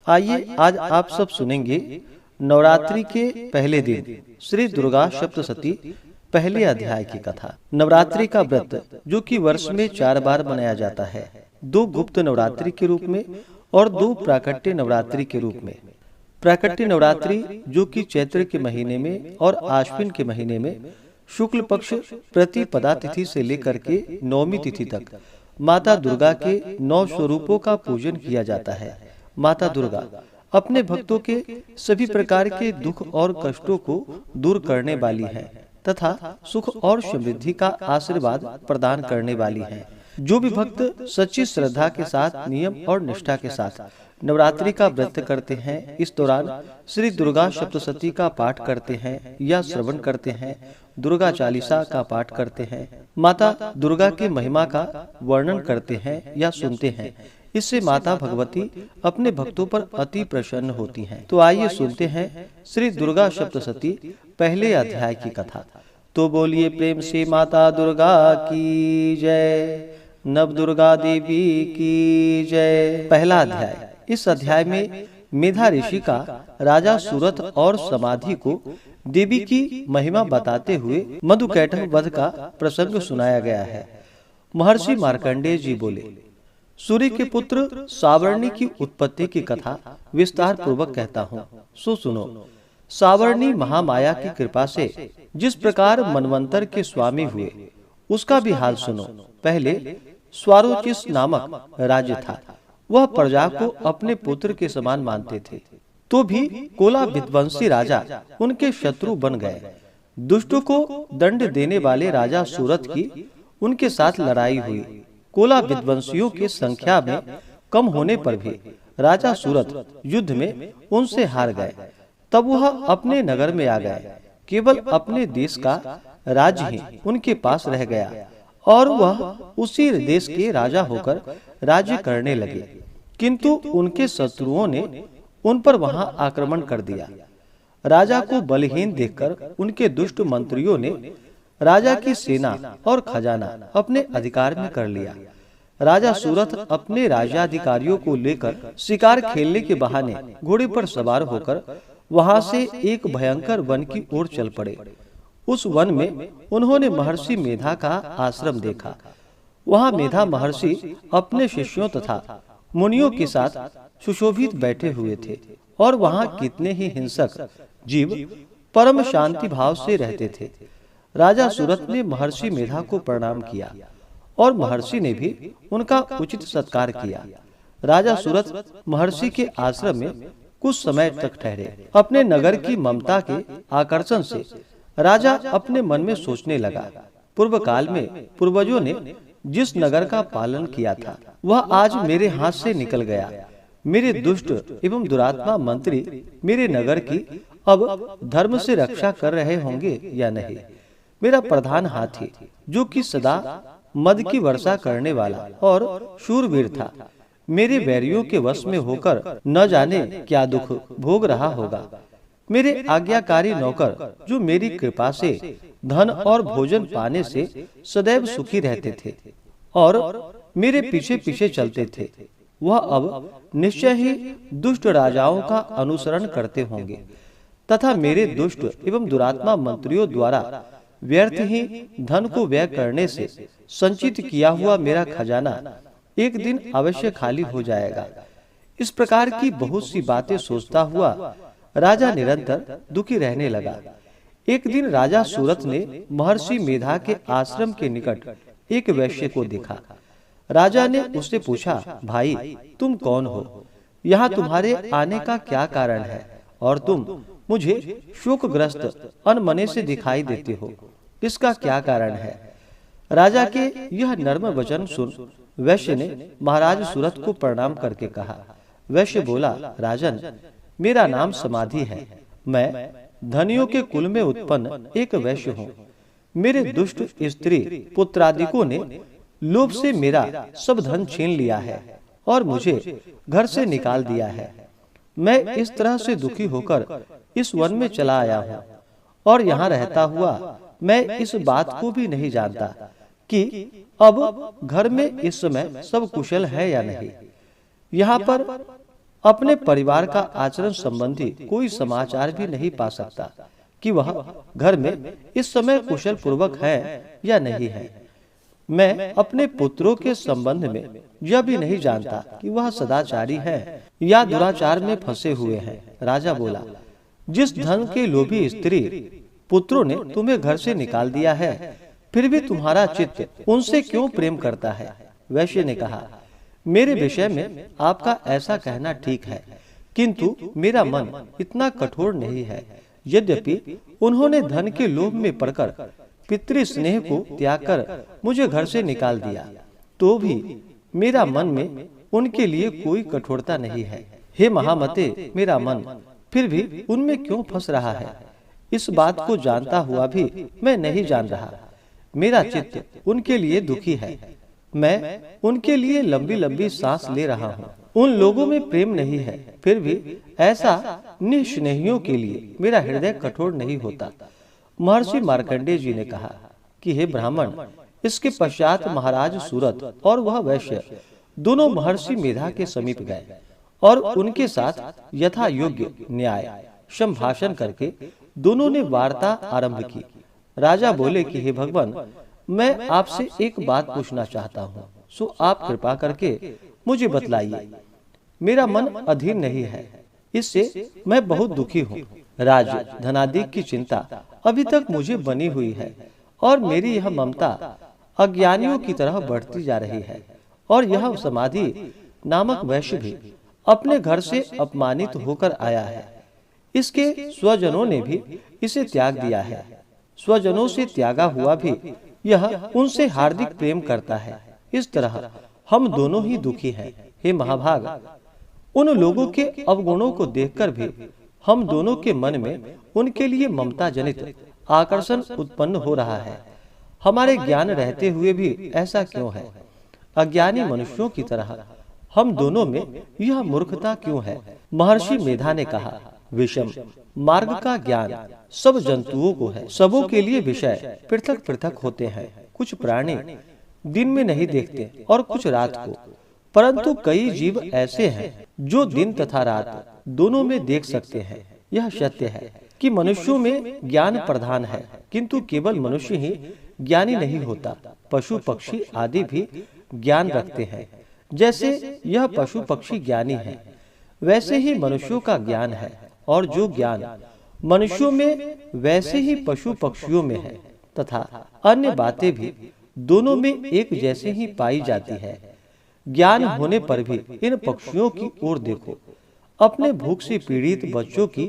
आइए आज आप सब सुनेंगे नवरात्रि के पहले दिन श्री दुर्गा सप्तशती पहले अध्याय की कथा। नवरात्रि का व्रत जो कि वर्ष में 4 बार मनाया जाता है, 2 गुप्त नवरात्रि के रूप में और 2 प्राकट्य नवरात्रि के रूप में। प्राकट्य नवरात्रि जो कि चैत्र के महीने में और आश्विन के महीने में शुक्ल पक्ष प्रतिपदा तिथि से लेकर के नवमी तिथि तक माता दुर्गा के 9 स्वरूपों का पूजन किया जाता है। माता दुर्गा अपने भक्तों के सभी प्रकार के दुख और कष्टों को दूर करने वाली है तथा सुख और समृद्धि का आशीर्वाद प्रदान करने वाली है। जो भी भक्त सच्ची श्रद्धा के साथ नियम और निष्ठा के साथ नवरात्रि का व्रत करते हैं, इस दौरान श्री दुर्गा सप्तशती का पाठ करते हैं या श्रवण करते हैं, दुर्गा चालीसा का पाठ करते हैं, माता दुर्गा की महिमा का वर्णन करते हैं या सुनते हैं, इससे माता भगवती अपने भक्तों पर अति प्रसन्न होती हैं। तो आइए सुनते हैं श्री दुर्गा सप्तशती पहले अध्याय की कथा। तो बोलिए प्रेम से माता दुर्गा की जय, नव दुर्गा देवी की जय। पहला अध्याय। इस अध्याय में मेधा ऋषि का राजा सूरत और समाधि को देवी की महिमा बताते हुए मधुकैटभ वध का प्रसंग सुनाया गया है। महर्षि मार्कंडेय जी बोले, सूर्य के पुत्र सावर्णी की उत्पत्ति की कथा विस्तार पूर्वक कहता हूँ, सो सुनो। सावर्णी महामाया की कृपा से जिस प्रकार मनवंतर के स्वामी हुए उसका भी हाल सुनो। पहले स्वारोचिस नामक राज्य था। वह प्रजा को अपने पुत्र के समान मानते थे, तो भी कोला विध्वंसी राजा उनके शत्रु बन गए। दुष्टों को दंड देने वाले राजा सूरत की उनके साथ लड़ाई हुई। कोला विध्वंसियों की संख्या में कम होने पर भी राजा सूरत युद्ध में उनसे हार गए। तब वह अपने नगर में आ गए। केवल अपने देश का राज्य ही उनके पास रह गया और वह उसी देश के राजा होकर राज्य करने लगे। किंतु उनके शत्रुओं ने उन पर वहां आक्रमण कर दिया। राजा को बलहीन देखकर उनके दुष्ट मंत्रियों ने राजा की सेना और खजाना अपने अधिकार में कर लिया। राजा सूरत अपने राज्याधिकारियों को लेकर शिकार खेलने के बहाने घोड़े पर सवार होकर वहां से एक भयंकर वन की ओर चल पड़े। उस वन में उन्होंने महर्षि मेधा का आश्रम देखा। वहां मेधा महर्षि अपने शिष्यों तथा मुनियों के साथ सुशोभित बैठे हुए थे और वहां कितने ही हिंसक जीव परम शांति भाव से रहते थे। राजा सूरत ने महर्षि मेधा को प्रणाम किया और महर्षि ने भी उनका उचित सत्कार किया। राजा सूरत महर्षि के आश्रम में कुछ समय तक ठहरे। अपने नगर की ममता के आकर्षण से राजा अपने मन में सोचने लगा, पूर्व काल में पूर्वजों ने जिस नगर का पालन किया था वह आज मेरे हाथ से निकल गया। मेरे दुष्ट एवं दुरात्मा मंत्री मेरे नगर की अब धर्म से रक्षा कर रहे होंगे या नहीं। मेरा प्रधान हाथी जो कि सदा मद की वर्षा करने वाला और शूरवीर था, मेरे बैरियों के वश में होकर न जाने क्या दुख भोग रहा होगा। मेरे आज्ञाकारी नौकर जो मेरी कृपा से धन और भोजन पाने से सदैव सुखी रहते थे और मेरे पीछे पीछे चलते थे, वह अब निश्चय ही दुष्ट राजाओं का अनुसरण करते होंगे तथा मेरे दुष्ट एवं दुरात्मा मंत्रियों द्वारा व्यर्थ ही धन को व्यय करने से संचित किया हुआ मेरा खजाना एक दिन अवश्य खाली हो जाएगा। इस प्रकार की बहुत सी बातें सोचता हुआ राजा निरंतर दुखी रहने लगा। एक दिन राजा सूरत ने महर्षि मेधा के आश्रम के निकट एक वैश्य को देखा। राजा ने उससे पूछा, भाई तुम कौन हो? यहाँ तुम्हारे आने का क्या कारण है और तुम मुझे शोकग्रस्त अनमने से दिखाई देते हो, इसका क्या कारण है? राजा के यह नर्म वचन सुन वैश्य ने महाराज सूरत को प्रणाम करके कहा। वैश्य बोला, राजन, मेरा नाम समाधि है। मैं धनियों के कुल में उत्पन्न एक वैश्य हूँ। मेरे दुष्ट स्त्री पुत्रादिकों ने लोभ से मेरा सब धन छीन लिया है और मुझे घर से निकाल दिया है। मैं इस तरह से दुखी होकर इस वन में चला आया हूँ और यहाँ रहता हुआ मैं इस बात को भी नहीं जानता कि अब घर में इस समय सब कुशल है या नहीं। यहाँ पर अपने परिवार का आचरण संबंधी कोई समाचार भी नहीं पा सकता कि वह घर में इस समय कुशल पूर्वक है या नहीं है। मैं अपने पुत्रों के संबंध में यह भी नहीं जानता कि वह सदाचारी है या दुराचार में फंसे हुए हैं। राजा बोला, जिस धन के लोभी स्त्री पुत्रों ने तुम्हें घर से निकाल दिया है, फिर भी तुम्हारा चित्त उनसे क्यों प्रेम करता है? वैश्य ने कहा, मेरे विषय में आपका ऐसा कहना ठीक है, किंतु मेरा मन इतना कठोर नहीं है। यद्यपि उन्होंने धन के लोभ में पड़कर पितृ स्नेह को त्याग कर मुझे घर से निकाल दिया, तो भी मेरा मन में उनके लिए कोई कठोरता नहीं है। हे महामते, मेरा मन फिर भी उनमें क्यों फंस रहा है? इस बात को जानता हुआ भी मैं नहीं जान रहा। मेरा चित्त उनके लिए दुखी है। मैं उनके लिए लंबी लंबी सांस ले रहा हूँ। उन लोगों में प्रेम नहीं है, फिर भी ऐसा निस्नेहियों के लिए मेरा हृदय कठोर नहीं होता। महर्षि मार्कंडेय जी ने कहा कि हे ब्राह्मण, इसके पश्चात महाराज सूरत और वह वैश्य दोनों महर्षि मेधा के समीप गए और उनके साथ यथा योग्य न्याय संभाषण करके दोनों ने वार्ता आरंभ की। राजा बोले कि हे भगवान, मैं आपसे एक बात पूछना चाहता हूँ, सो आप कृपा करके मुझे बतलाइए। मेरा मन अधीर नहीं है, इससे मैं बहुत दुखी हूँ। राज्य धनादि की चिंता अभी तक मुझे बनी हुई है और मेरी यह ममता अज्ञानियों की तरह बढ़ती जा रही है। और यह समाधि नामक वैश्य भी अपने घर से अपमानित होकर आया है। इसके स्वजनों ने भी इसे त्याग दिया है। स्वजनों से त्यागा हुआ भी यह उनसे हार्दिक प्रेम करता है। इस तरह हम दोनों ही दुखी हैं। हे महाभाग, उन लोगों के अवगुणों को देखकर भी हम दोनों के मन में उनके लिए ममता जनित आकर्षण उत्पन्न हो रहा है। हमारे ज्ञान रहते हुए भी ऐसा क्यों है? अज्ञानी मनुष्यों की तरह हम दोनों में यह मूर्खता क्यों है? महर्षि मेधा ने कहा, विषम मार्ग का ज्ञान सब जंतुओं को है। सबों के लिए विषय पृथक पृथक होते हैं। कुछ प्राणी दिन में नहीं देखते और कुछ रात को, परंतु कई जीव ऐसे हैं जो दिन तथा रात दोनों में देख सकते हैं। यह सत्य है कि मनुष्यों में ज्ञान प्रधान है, किंतु केवल मनुष्य ही ज्ञानी नहीं होता। पशु पक्षी आदि भी ज्ञान रखते हैं। जैसे यह पशु पक्षी ज्ञानी है, वैसे ही मनुष्यों का ज्ञान है, और जो ज्ञान मनुष्यों में वैसे ही पशु पक्षियों में है, तथा अन्य बातें भी दोनों में एक जैसे ही पाई जाती है। ज्ञान होने पर भी इन पक्षियों की ओर देखो। अपने भूख से पीड़ित बच्चों की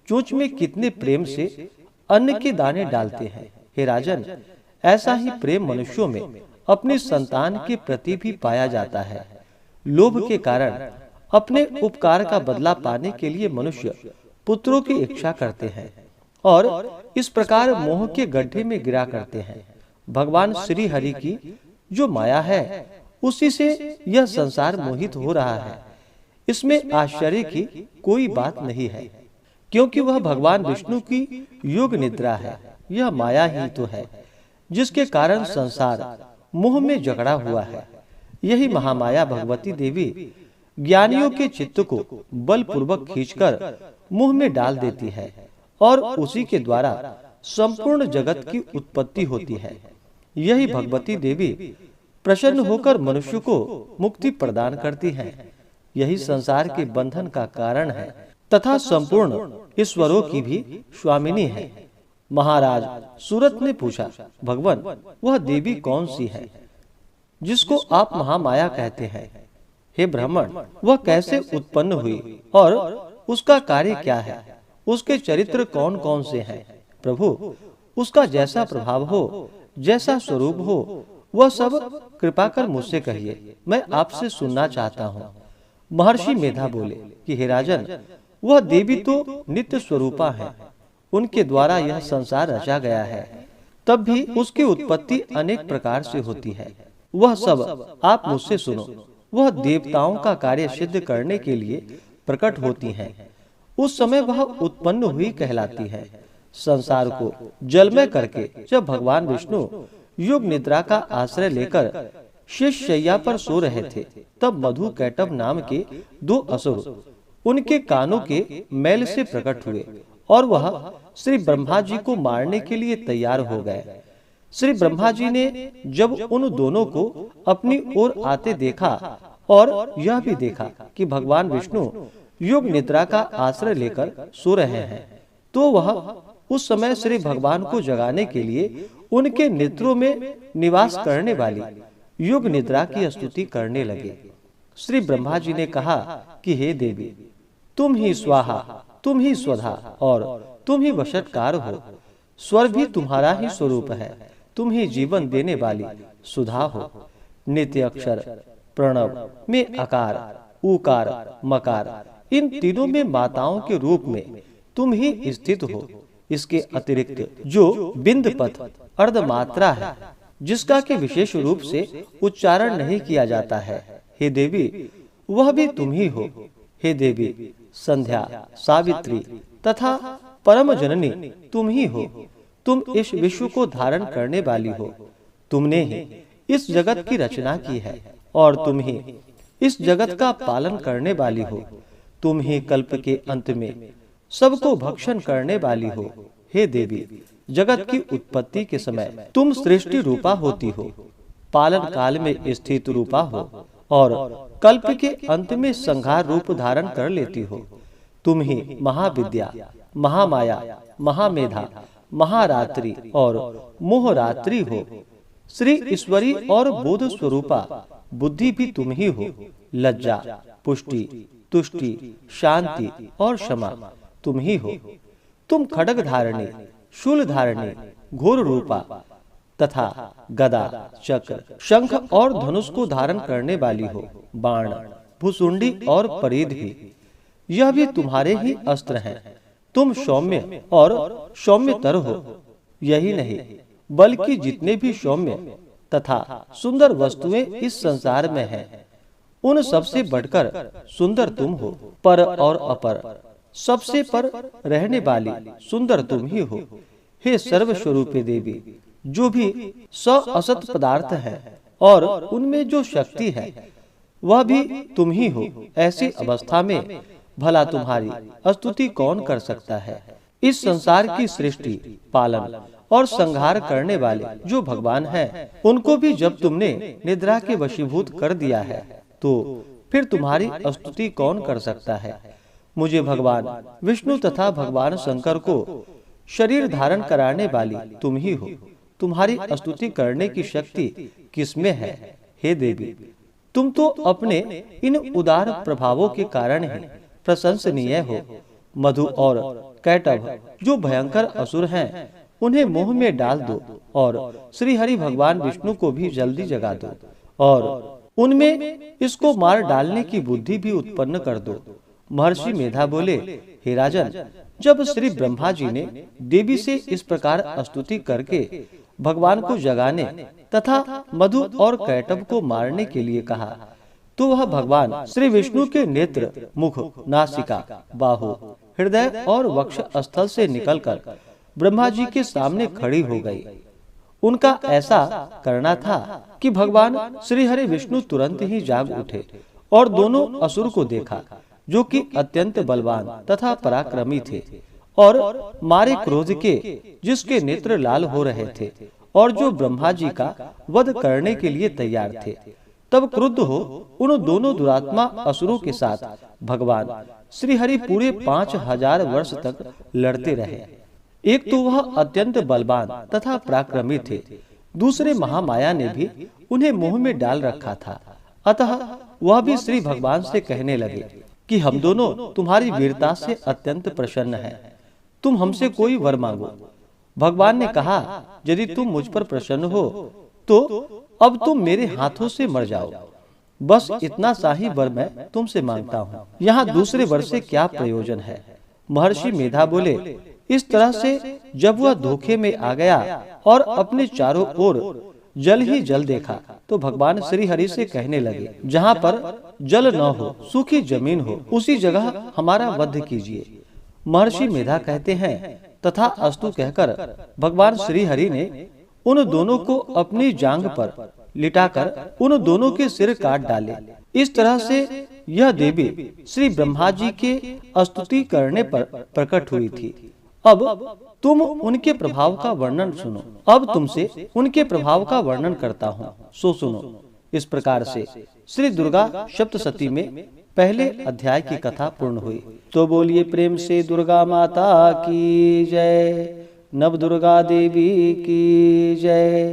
चोंच में कितने प्रेम से अन्न के दाने डालते हैं। हे राजन, ऐसा ही प्रेम मनुष्यों में अपनी संतान के प्रति भी पाया जाता है। लोभ के कारण अपने उपकार का बदला पाने के लिए मनुष्य पुत्रों की इच्छा करते हैं और इस प्रकार मोह के गड्ढे में गिरा करते हैं। भगवान श्री हरि की जो माया है, उसी से यह संसार मोहित हो रहा है। इसमें आश्चर्य की कोई बात नहीं है, क्योंकि वह भगवान विष्णु की योग निद्रा है। यह माया ही तो है जिसके कारण संसार मोह में जकड़ा हुआ है। यही महामाया भगवती देवी ज्ञानियों के चित्त को बलपूर्वक खींचकर मुंह में डाल देती है और उसी के द्वारा संपूर्ण जगत की उत्पत्ति होती है। यही भगवती देवी प्रसन्न होकर मनुष्य को मुक्ति प्रदान करती है। यही संसार के बंधन का कारण है तथा संपूर्ण ईश्वरों की भी स्वामिनी है। महाराज सूरत ने पूछा, भगवान, वह देवी कौन सी है जिसको आप महामाया कहते हैं? हे ब्राह्मण, वह कैसे उत्पन्न हुई और उसका कार्य क्या है? उसके चरित्र कौन कौन से हैं? प्रभु, उसका जैसा प्रभाव हो, जैसा स्वरूप हो, वह सब कृपा कर मुझसे कहिए, मैं आपसे सुनना चाहता हूँ। महर्षि मेधा बोले कि हे राजन, वह देवी तो नित्य स्वरूपा है। उनके द्वारा यह संसार रचा गया है। तब भी उसकी उत्पत्ति अनेक प्रकार से होती है। वह सब आप मुझसे सुनो। वह देवताओं का कार्य सिद्ध करने के लिए प्रकट होती हैं। उस समय वह उत्पन्न हुई कहलाती है। संसार को जलमय करके जब भगवान विष्णु योग निद्रा का आश्रय लेकर शेष शैया पर सो रहे थे, तब मधु कैटभ नाम के दो असुर उनके कानों के मैल से प्रकट हुए और वह श्री ब्रह्मा जी को मारने के लिए तैयार हो गए। श्री ब्रह्मा जी ने जब उन दोनों को अपनी ओर आते देखा और यह भी देखा कि भगवान विष्णु योग निद्रा का आश्रय लेकर सो रहे हैं, तो वह उस समय श्री भगवान को जगाने के लिए उनके नेत्रों में निवास करने वाली योग निद्रा की स्तुति करने लगे। श्री ब्रह्मा जी ने कहा कि हे देवी, तुम ही स्वाहा, तुम ही स्वधा और तुम ही वशटकार हो। स्वर भी तुम्हारा ही स्वरूप है, तुम ही जीवन देने वाली सुधा हो। नित्य अक्षर प्रणव में अकार, उकार, मकार, इन तीनों में माताओं के रूप में तुम ही स्थित हो। इसके अतिरिक्त जो बिंद पथ अर्धमात्रा है, जिसका कि विशेष रूप से उच्चारण नहीं किया जाता है, हे देवी, वह भी तुम ही हो। हे देवी, संध्या, सावित्री तथा परम जननी तुम ही हो। तुम इस विश्व को धारण करने वाली हो। तुमने ही इस जगत की रचना की है और तुम ही इस जगत का पालन करने वाली हो। तुम ही कल्प के अंत में सबको भक्षण करने वाली हो। हे देवी, जगत की उत्पत्ति के समय तुम सृष्टि रूपा होती हो, पालन काल में स्थित रूपा हो और कल्प के अंत में संहार रूप धारण कर लेती हो। तुम ही महाविद्या, महामाया, महामेधा, महारात्रि और मोहरात्रि हो। श्री ईश्वरी और बोध स्वरूपा बुद्धि भी तुम ही हो। लज्जा, पुष्टि, तुष्टि, शांति और क्षमा तुम ही हो। तुम खड्ग धारणी, शूल धारणी, घोर रूपा तथा गदा, चक्र, शंख और धनुष को धारण करने वाली हो। बाण, भुसुंडी और परिध भी, यह भी तुम्हारे ही अस्त्र हैं। तुम सौम्य और सौम्यतर हो। यही नहीं, बल्कि जितने भी सौम्य तथा सुंदर वस्तुएं इस संसार में हैं, उन सबसे बढ़कर सुंदर तुम हो। पर और अपर, सबसे पर रहने वाली सुंदर तुम ही हो। हे सर्वस्वरूपे देवी, जो भी असत पदार्थ है और उनमें जो शक्ति है, वह भी तुम ही हो। ऐसी अवस्था में भला तुम्हारी स्तुति कौन कर सकता है। इस संसार की सृष्टि, पालन और संहार करने वाले जो भगवान हैं, उनको भी जब तुमने निद्रा के वशीभूत कर दिया है, तो फिर तुम्हारी स्तुति कौन कर सकता है। मुझे भगवान विष्णु तथा भगवान शंकर को शरीर धारण कराने वाली तुम ही हो। तुम्हारी स्तुति करने की शक्ति किसमें है। हे देवी, तुम तो अपने इन उदार प्रभावों के कारण ही प्रशंसनीय हो। मधु और कैटभ जो भयंकर असुर हैं, उन्हें मोह में डाल दो और श्री हरि भगवान विष्णु को भी जल्दी जगा दो और उनमें इसको मार डालने की बुद्धि भी उत्पन्न कर दो। महर्षि मेधा बोले, हे राजन, जब श्री ब्रह्मा जी ने देवी से इस प्रकार स्तुति करके भगवान को जगाने तथा मधु और कैटभ को मारने के लिए कहा, तो वह भगवान श्री विष्णु के नेत्र, मुख, नासिका, बाहु, हृदय और वक्ष स्थल से निकलकर ब्रह्मा जी के सामने खड़ी हो गई। उनका ऐसा करना था कि भगवान श्री हरि विष्णु तुरंत ही जाग उठे और दोनों असुर को देखा, जो कि अत्यंत बलवान तथा पराक्रमी थे और मारे क्रोध के जिसके नेत्र लाल हो रहे थे और जो ब्रह्मा जी का वध करने के लिए तैयार थे। तब क्रुद्ध हो उन दोनों दुरात्मा असुरों के साथ भगवान श्री हरि पूरे 5000 वर्ष तक लड़ते रहे। एक तो वह अत्यंत बलवान तथा पराक्रमी थे, दूसरे महामाया ने भी उन्हें मोह में डाल रखा था। अतः वह भी श्री भगवान से कहने लगे कि हम दोनों तुम्हारी वीरता से अत्यंत प्रसन्न हैं, तुम हमसे कोई वर मांगो। भगवान ने कहा, यदि तुम मुझ पर प्रसन्न हो तो अब तुम मेरे हाथों से मर जाओ। बस इतना सा ही वर मैं तुमसे मांगता हूँ, यहाँ दूसरे वर से क्या प्रयोजन है। महर्षि मेधा बोले, इस तरह से जब वह धोखे में आ गया और अपने चारों ओर जल ही जल देखा, तो भगवान श्री हरि से कहने लगे, जहाँ पर जल न हो, सूखी जमीन हो, उसी जगह हमारा वध कीजिए। महर्षि मेधा कहते हैं, तथा अस्तु कहकर भगवान श्री हरि ने उन दोनों को अपनी जांघ पर लिटाकर उन दोनों के सिर काट डाले इस तरह से यह देवी श्री ब्रह्मा जी के स्तुति करने पर प्रकट हुई थी। अब तुम उनके प्रभाव का वर्णन सुनो। अब तुमसे उनके प्रभाव का वर्णन करता हूँ, सो सुनो। इस प्रकार से श्री दुर्गा सप्तशती में पहले अध्याय की कथा पूर्ण हुई। तो बोलिए प्रेम से दुर्गा माता की जय, नव दुर्गा देवी की जय।